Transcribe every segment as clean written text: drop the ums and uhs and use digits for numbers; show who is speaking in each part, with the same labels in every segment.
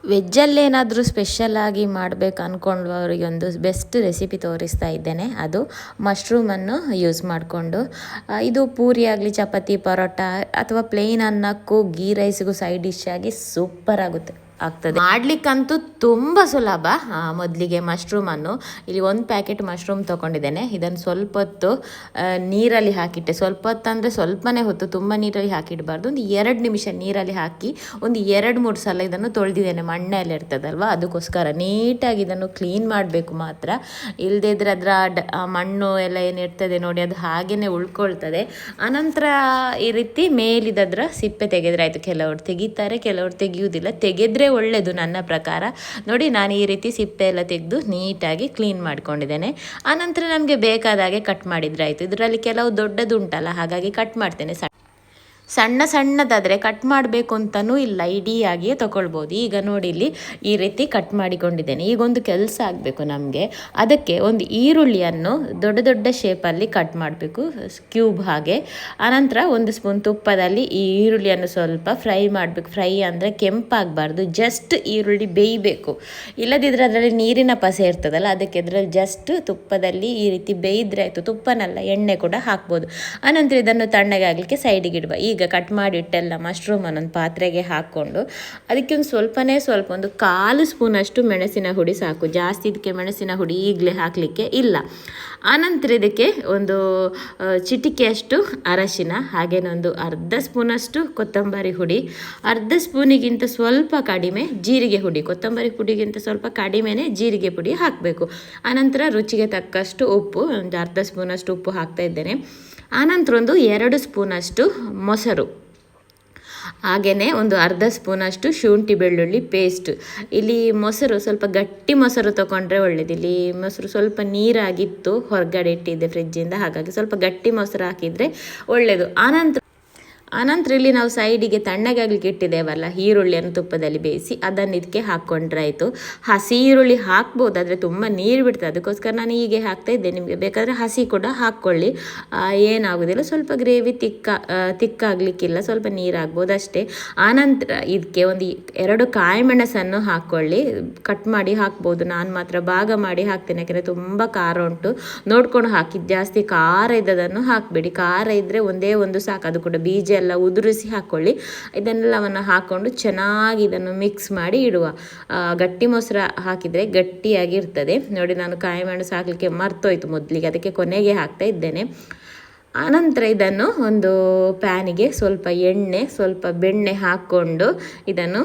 Speaker 1: ವೆಜ್ಜಲ್ಲೇನಾದರೂ ಸ್ಪೆಷಲಾಗಿ ಮಾಡಬೇಕು ಅಂದ್ಕೊಂಡವರಿಗೆ ಒಂದು best recipe ತೋರಿಸ್ತಾ ಇದ್ದೇನೆ. ಅದು ಮಶ್ರೂಮನ್ನು ಯೂಸ್ ಮಾಡಿಕೊಂಡು ಇದು ಪೂರಿ ಆಗಲಿ, ಚಪಾತಿ, ಪರೋಟ ಅಥವಾ ಪ್ಲೇನ್ ಅನ್ನಕ್ಕೂ ಗೀ ರೈಸ್ಗೂ ಸೈಡ್ ಡಿಶ್ ಆಗಿ ಸೂಪರ್ ಆಗ್ತದೆ. ಮಾಡ್ಲಿಕ್ಕಂತೂ ತುಂಬ ಸುಲಭ. ಮೊದಲಿಗೆ ಮಶ್ರೂಮನ್ನು ಇಲ್ಲಿ 1 ಪ್ಯಾಕೆಟ್ ಮಶ್ರೂಮ್ ತೊಗೊಂಡಿದ್ದೇನೆ. ಇದನ್ನು ಸ್ವಲ್ಪ ಹೊತ್ತು ನೀರಲ್ಲಿ ಹಾಕಿಟ್ಟೆ. ಸ್ವಲ್ಪ ಹೊತ್ತು ಅಂದರೆ ಸ್ವಲ್ಪನೇ ಹೊತ್ತು, ತುಂಬ ನೀರಲ್ಲಿ ಹಾಕಿಡಬಾರ್ದು. ಒಂದು 2 ನಿಮಿಷ ನೀರಲ್ಲಿ ಹಾಕಿ ಒಂದು 2-3 ಸಲ ಇದನ್ನು ತೊಳೆದಿದ್ದೇನೆ. ಮಣ್ಣೆಲ್ಲ ಇರ್ತದಲ್ವ, ಅದಕ್ಕೋಸ್ಕರ ನೀಟಾಗಿ ಇದನ್ನು ಕ್ಲೀನ್ ಮಾಡಬೇಕು ಮಾತ್ರ. ಇಲ್ಲದೇ ಇದ್ರೆ ಅದರ ಮಣ್ಣು ಎಲ್ಲ ಏನಿರ್ತದೆ ನೋಡಿ, ಅದು ಹಾಗೆಯೇ ಉಳ್ಕೊಳ್ತದೆ. ಆನಂತರ ಈ ರೀತಿ ಮೇಲಿದದ್ರ ಸಿಪ್ಪೆ ತೆಗೆದ್ರೆ ಆಯಿತು. ಕೆಲವರು ತೆಗಿತಾರೆ, ಕೆಲವರು ತೆಗೆಯುವುದಿಲ್ಲ. ತೆಗೆದ್ರೆ ಒಳ್ಳೆಯದು ನನ್ನ ಪ್ರಕಾರ. ನೋಡಿ, ನಾನು ಈ ರೀತಿ ಸಿಪ್ಪೆ ಎಲ್ಲ ತೆಗೆದು ನೀಟಾಗಿ ಕ್ಲೀನ್ ಮಾಡ್ಕೊಂಡಿದ್ದೇನೆ. ಆನಂತರ ನಮಗೆ ಬೇಕಾದ ಹಾಗೆ ಕಟ್ ಮಾಡಿದ್ರೆ ಆಯಿತು. ಇದರಲ್ಲಿ ಕೆಲವು ದೊಡ್ಡದುಂಟಲ್ಲ, ಹಾಗಾಗಿ ಕಟ್ ಮಾಡ್ತೇನೆ. ಸಣ್ಣ ಸಣ್ಣದಾದರೆ ಕಟ್ ಮಾಡಬೇಕು ಅಂತಲೂ ಇಲ್ಲ, ಇಡೀಯಾಗಿಯೇ ತೊಗೊಳ್ಬೋದು. ಈಗ ನೋಡಿ, ಇಲ್ಲಿ ಈ ರೀತಿ ಕಟ್ ಮಾಡಿಕೊಂಡಿದ್ದೇನೆ. ಈಗೊಂದು ಕೆಲಸ ಆಗಬೇಕು ನಮಗೆ. ಅದಕ್ಕೆ ಒಂದು ಈರುಳ್ಳಿಯನ್ನು ದೊಡ್ಡ ದೊಡ್ಡ ಶೇಪಲ್ಲಿ ಕಟ್ ಮಾಡಬೇಕು, ಕ್ಯೂಬ್ ಹಾಗೆ. ಆನಂತರ 1 ಸ್ಪೂನ್ ತುಪ್ಪದಲ್ಲಿ ಈ ಈರುಳ್ಳಿಯನ್ನು ಸ್ವಲ್ಪ ಫ್ರೈ ಮಾಡಬೇಕು. ಫ್ರೈ ಅಂದರೆ ಕೆಂಪಾಗಬಾರ್ದು, ಜಸ್ಟ್ ಈರುಳ್ಳಿ ಬೇಯಬೇಕು. ಇಲ್ಲದಿದ್ದರೆ ಅದರಲ್ಲಿ ನೀರಿನ ಪಸೆ ಇರ್ತದಲ್ಲ, ಅದಕ್ಕೆ ಅದರಲ್ಲಿ ಜಸ್ಟ್ ತುಪ್ಪದಲ್ಲಿ ಈ ರೀತಿ ಬೇಯಿದ್ರೆ ಆಯಿತು. ತುಪ್ಪನಲ್ಲ, ಎಣ್ಣೆ ಕೂಡ ಹಾಕ್ಬೋದು. ಆನಂತರ ಇದನ್ನು ತಣ್ಣಗೆ ಆಗಲಿಕ್ಕೆ ಸೈಡಿಗೆ ಇಡುವ. ಈಗ ಕಟ್ ಮಾಡಿಟ್ಟೆಲ್ಲ ಮಶ್ರೂಮನ್ನು ಒಂದು ಪಾತ್ರೆಗೆ ಹಾಕ್ಕೊಂಡು ಅದಕ್ಕೆ ಒಂದು ಸ್ವಲ್ಪನೇ ಸ್ವಲ್ಪ ಒಂದು 1/4 ಸ್ಪೂನಷ್ಟು ಮೆಣಸಿನ ಹುಡಿ ಸಾಕು. ಜಾಸ್ತಿ ಇದಕ್ಕೆ ಮೆಣಸಿನ ಹುಡಿ ಈಗಲೇ ಹಾಕಲಿಕ್ಕೆ ಇಲ್ಲ. ಆನಂತರ ಇದಕ್ಕೆ ಒಂದು ಚಿಟಿಕೆಯಷ್ಟು ಅರಶಿನ, ಹಾಗೇನೊಂದು 1/2 ಸ್ಪೂನಷ್ಟು ಕೊತ್ತಂಬರಿ ಹುಡಿ, 1/2 ಸ್ಪೂನಿಗಿಂತ ಸ್ವಲ್ಪ ಕಡಿಮೆ ಜೀರಿಗೆ ಹುಡಿ. ಕೊತ್ತಂಬರಿ ಹುಡಿಗಿಂತ ಸ್ವಲ್ಪ ಕಡಿಮೆನೇ ಜೀರಿಗೆ ಪುಡಿ ಹಾಕಬೇಕು. ಆನಂತರ ರುಚಿಗೆ ತಕ್ಕಷ್ಟು ಉಪ್ಪು, ಒಂದು 1/2 ಸ್ಪೂನಷ್ಟು ಉಪ್ಪು ಹಾಕ್ತಾ ಇದ್ದೇನೆ. ಆನಂತರ ಒಂದು 2 ಸ್ಪೂನಷ್ಟು ಮೊಸರು, ಹಾಗೆಯೇ ಒಂದು 1/2 ಸ್ಪೂನಷ್ಟು ಶುಂಠಿ ಬೆಳ್ಳುಳ್ಳಿ ಪೇಸ್ಟ್. ಇಲ್ಲಿ ಮೊಸರು ಸ್ವಲ್ಪ ಗಟ್ಟಿ ಮೊಸರು ತೊಗೊಂಡ್ರೆ ಒಳ್ಳೆಯದು. ಇಲ್ಲಿ ಮೊಸರು ಸ್ವಲ್ಪ ನೀರಾಗಿತ್ತು, ಹೊರಗಡೆ ಇಟ್ಟಿದ್ದೆ ಫ್ರಿಜ್ಜಿಂದ, ಹಾಗಾಗಿ ಸ್ವಲ್ಪ ಗಟ್ಟಿ ಮೊಸರು ಹಾಕಿದರೆ ಒಳ್ಳೆಯದು. ಆನಂತರ ಇಲ್ಲಿ ನಾವು ಸೈಡಿಗೆ ತಣ್ಣಗಾಗಲಿಕ್ಕೆ ಇಟ್ಟಿದ್ದೇವಲ್ಲ ಈರುಳ್ಳಿಯನ್ನು ತುಪ್ಪದಲ್ಲಿ ಬೇಯಿಸಿ, ಅದನ್ನು ಇದಕ್ಕೆ ಹಾಕ್ಕೊಂಡ್ರೆ ಆಯಿತು. ಹಸಿ ಈರುಳ್ಳಿ ಹಾಕ್ಬೋದು, ಆದರೆ ತುಂಬ ನೀರು ಬಿಡ್ತದೆ. ಅದಕ್ಕೋಸ್ಕರ ನಾನು ಹೀಗೆ ಹಾಕ್ತಾ ಇದ್ದೆ. ನಿಮಗೆ ಬೇಕಾದರೆ ಹಸಿ ಕೂಡ ಹಾಕ್ಕೊಳ್ಳಿ, ಏನಾಗೋದಿಲ್ಲ. ಸ್ವಲ್ಪ ಗ್ರೇವಿ ತಿಕ್ಕಾಗಲಿಕ್ಕಿಲ್ಲ, ಸ್ವಲ್ಪ ನೀರಾಗ್ಬೋದು ಅಷ್ಟೇ. ಆನಂತರ ಇದಕ್ಕೆ ಒಂದು 2 ಕಾಯಿ ಮೆಣಸನ್ನು ಹಾಕ್ಕೊಳ್ಳಿ. ಕಟ್ ಮಾಡಿ ಹಾಕ್ಬೋದು, ನಾನು ಮಾತ್ರ ಭಾಗ ಮಾಡಿ ಹಾಕ್ತೇನೆ, ಯಾಕೆಂದರೆ ತುಂಬ ಖಾರ ಉಂಟು. ನೋಡ್ಕೊಂಡು ಹಾಕಿ, ಜಾಸ್ತಿ ಖಾರ ಇದ್ದದನ್ನು ಹಾಕಬೇಡಿ. ಖಾರ ಇದ್ದರೆ ಒಂದೇ ಒಂದು ಸಾಕು, ಅದು ಕೂಡ ಬೀಜ ಎಲ್ಲ ಉದುರಿಸಿ ಹಾಕ್ಕೊಳ್ಳಿ. ಇದನ್ನೆಲ್ಲವನ್ನು ಹಾಕ್ಕೊಂಡು ಚೆನ್ನಾಗಿ ಇದನ್ನು ಮಿಕ್ಸ್ ಮಾಡಿ ಇಡುವ. ಗಟ್ಟಿ ಮೊಸರು ಹಾಕಿದರೆ ಗಟ್ಟಿಯಾಗಿರ್ತದೆ. ನೋಡಿ, ನಾನು ಕಾಯಿ ಮೆಣಸು ಹಾಕಲಿಕ್ಕೆ ಮರ್ತೋಯ್ತು ಮೊದಲಿಗೆ, ಅದಕ್ಕೆ ಕೊನೆಗೆ ಹಾಕ್ತಾ ಇದ್ದೇನೆ. ಆನಂತರ ಇದನ್ನು ಒಂದು ಪ್ಯಾನಿಗೆ ಸ್ವಲ್ಪ ಎಣ್ಣೆ, ಸ್ವಲ್ಪ ಬೆಣ್ಣೆ ಹಾಕ್ಕೊಂಡು ಇದನ್ನು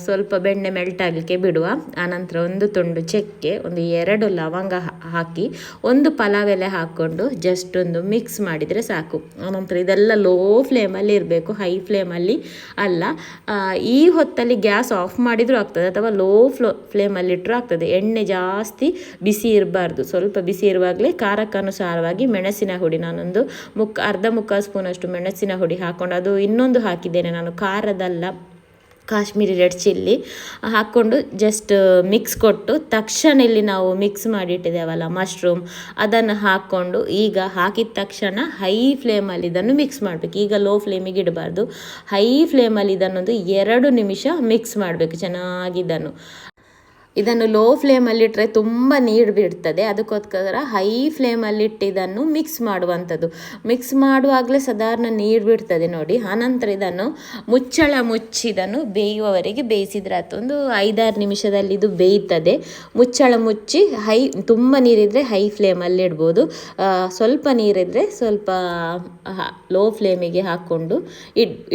Speaker 1: ಸ್ವಲ್ಪ ಬೆಣ್ಣೆ ಮೆಲ್ಟ್ ಆಗಲಿಕ್ಕೆ ಬಿಡುವ. ಆನಂತರ 1 ತುಂಡು ಚಕ್ಕೆ, ಒಂದು 2 ಲವಂಗ ಹಾಕಿ, 1 ಪಲಾವ್ ಎಲೆ ಹಾಕ್ಕೊಂಡು ಜಸ್ಟ್ ಒಂದು ಮಿಕ್ಸ್ ಮಾಡಿದರೆ ಸಾಕು. ಆನಂತರ ಇದೆಲ್ಲ ಲೋ ಫ್ಲೇಮಲ್ಲಿ ಇರಬೇಕು, ಹೈ ಫ್ಲೇಮಲ್ಲಿ ಅಲ್ಲ. ಈ ಹೊತ್ತಲ್ಲಿ ಗ್ಯಾಸ್ ಆಫ್ ಮಾಡಿದರೂ ಆಗ್ತದೆ, ಅಥವಾ ಲೋ ಫ್ಲೇಮಲ್ಲಿಟ್ಟರೂ ಆಗ್ತದೆ. ಎಣ್ಣೆ ಜಾಸ್ತಿ ಬಿಸಿ ಇರಬಾರ್ದು, ಸ್ವಲ್ಪ ಬಿಸಿ ಇರುವಾಗಲೇ ಖಾರಕ್ಕನುಸಾರವಾಗಿ ಮೆಣಸಿನ ಹುಡಿ, ನಾನೊಂದು 1/2 ಸ್ಪೂನಷ್ಟು ಮೆಣಸಿನ ಹುಡಿ ಹಾಕ್ಕೊಂಡು, ಅದು ಇನ್ನೊಂದು ಹಾಕಿದ್ದೇನೆ ನಾನು, ಖಾರದಲ್ಲ, ಕಾಶ್ಮೀರಿ ರೆಡ್ ಚಿಲ್ಲಿ ಹಾಕ್ಕೊಂಡು ಜಸ್ಟ್ ಮಿಕ್ಸ್ ಕೊಟ್ಟು, ತಕ್ಷಣ ಇಲ್ಲಿ ನಾವು ಮಿಕ್ಸ್ ಮಾಡಿಟ್ಟಿದ್ದೇವಲ್ಲ ಮಶ್ರೂಮ್, ಅದನ್ನು ಹಾಕ್ಕೊಂಡು ಈಗ ಹಾಕಿದ ತಕ್ಷಣ ಹೈ ಫ್ಲೇಮಲ್ಲಿ ಇದನ್ನು ಮಿಕ್ಸ್ ಮಾಡಬೇಕು. ಈಗ ಲೋ ಫ್ಲೇಮಿಗೆ ಇಡಬಾರ್ದು, ಹೈ ಫ್ಲೇಮಲ್ಲಿ ಇದನ್ನೊಂದು 2 ನಿಮಿಷ ಮಿಕ್ಸ್ ಮಾಡಬೇಕು ಚೆನ್ನಾಗಿ. ಇದನ್ನು ಲೋ ಫ್ಲೇಮಲ್ಲಿಟ್ಟರೆ ತುಂಬ ನೀರು ಬಿಡ್ತದೆ. ಅದಕ್ಕೋಸ್ಕರ ಹೈ ಫ್ಲೇಮಲ್ಲಿಟ್ಟು ಇದನ್ನು ಮಿಕ್ಸ್ ಮಾಡುವಂಥದ್ದು. ಮಿಕ್ಸ್ ಮಾಡುವಾಗಲೇ ಸಾಧಾರಣ ನೀರು ಬಿಡ್ತದೆ ನೋಡಿ. ಆನಂತರ ಇದನ್ನು ಮುಚ್ಚಳ ಮುಚ್ಚಿ ಇದನ್ನು ಬೇಯುವವರೆಗೆ ಬೇಯಿಸಿದ್ರೆ ಆಯ್ತು. ಒಂದು 5-6 ನಿಮಿಷದಲ್ಲಿ ಇದು ಬೇಯ್ತದೆ. ಮುಚ್ಚಳ ಮುಚ್ಚಿ ತುಂಬ ನೀರಿದ್ದರೆ ಹೈ ಫ್ಲೇಮಲ್ಲಿ ಇಡ್ಬೋದು, ಸ್ವಲ್ಪ ನೀರಿದ್ದರೆ ಸ್ವಲ್ಪ ಲೋ ಫ್ಲೇಮಿಗೆ ಹಾಕ್ಕೊಂಡು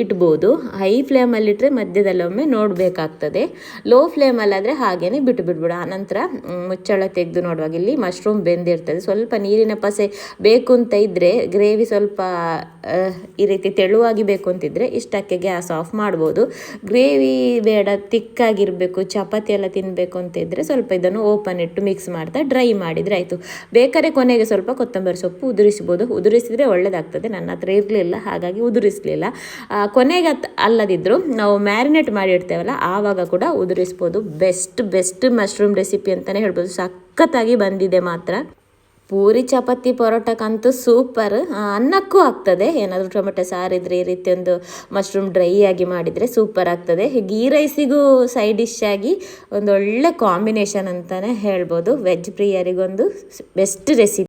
Speaker 1: ಇಡ್ಬೋದು. ಹೈ ಫ್ಲೇಮಲ್ಲಿಟ್ಟರೆ ಮಧ್ಯದಲ್ಲಿ ಒಮ್ಮೆ ನೋಡಬೇಕಾಗ್ತದೆ. ಲೋ ಫ್ಲೇಮಲ್ಲಾದರೆ ಹಾಗೇ ಬಿಟ್ಬಿಡ. ಆನಂತರ ಮುಚ್ಚಳ ತೆಗೆದು ನೋಡುವಾಗ ಇಲ್ಲಿ ಮಶ್ರೂಮ್ ಬೆಂದಿರ್ತದೆ. ಸ್ವಲ್ಪ ನೀರಿನ ಪಸೆ ಬೇಕು ಅಂತ ಇದ್ದರೆ, ಗ್ರೇವಿ ಸ್ವಲ್ಪ ಈ ರೀತಿ ತೆಳುವಾಗಿ ಬೇಕು ಅಂತಿದ್ರೆ ಇಷ್ಟಕ್ಕೆ ಗ್ಯಾಸ್ ಆಫ್ ಮಾಡ್ಬೋದು. ಗ್ರೇವಿ ಬೇಡ, ತಿಕ್ಕಾಗಿರಬೇಕು, ಚಪಾತಿ ಎಲ್ಲ ತಿನ್ನಬೇಕು ಅಂತ ಇದ್ದರೆ ಸ್ವಲ್ಪ ಇದನ್ನು ಓಪನ್ ಇಟ್ಟು ಮಿಕ್ಸ್ ಮಾಡ್ತಾ ಡ್ರೈ ಮಾಡಿದರೆ ಆಯಿತು. ಬೇಕಾದ್ರೆ ಕೊನೆಗೆ ಸ್ವಲ್ಪ ಕೊತ್ತಂಬರಿ ಸೊಪ್ಪು ಉದುರಿಸ್ಬೋದು, ಉದುರಿಸಿದರೆ ಒಳ್ಳೆಯದಾಗ್ತದೆ. ನನ್ನ ಹತ್ರ ಇರಲಿಲ್ಲ, ಹಾಗಾಗಿ ಉದುರಿಸಲಿಲ್ಲ. ಕೊನೆಗೆ ಅಲ್ಲದಿದ್ದರೂ ನಾವು ಮ್ಯಾರಿನೇಟ್ ಮಾಡಿ ಇಡ್ತೇವಲ್ಲ, ಆವಾಗ ಕೂಡ ಉದುರಿಸ್ಬೋದು. ಬೆಸ್ಟ್ ಮಶ್ರೂಮ್ ರೆಸಿಪಿ ಅಂತಲೇ ಹೇಳ್ಬೋದು. ಸಖತ್ತಾಗಿ ಬಂದಿದೆ ಮಾತ್ರ. ಪೂರಿ ಚಪಾತಿ ಪರೋಟಕ್ಕಂತೂ ಸೂಪರ್. ಅನ್ನಕ್ಕೂ ಆಗ್ತದೆ, ಏನಾದರೂ ಟೊಮೆಟೊ ಸಾರಿದ್ರೆ ಈ ರೀತಿ ಒಂದು ಮಶ್ರೂಮ್ ಡ್ರೈ ಆಗಿ ಮಾಡಿದರೆ ಸೂಪರ್ ಆಗ್ತದೆ. ಗೀ ರೈಸಿಗೂ ಸೈಡ್ ಡಿಶ್ ಆಗಿ ಒಂದು ಒಳ್ಳೆ ಕಾಂಬಿನೇಷನ್ ಅಂತಲೇ ಹೇಳ್ಬೋದು. ವೆಜ್ ಪ್ರಿಯರಿಗೊಂದು ಬೆಸ್ಟ್ ರೆಸಿಪಿ.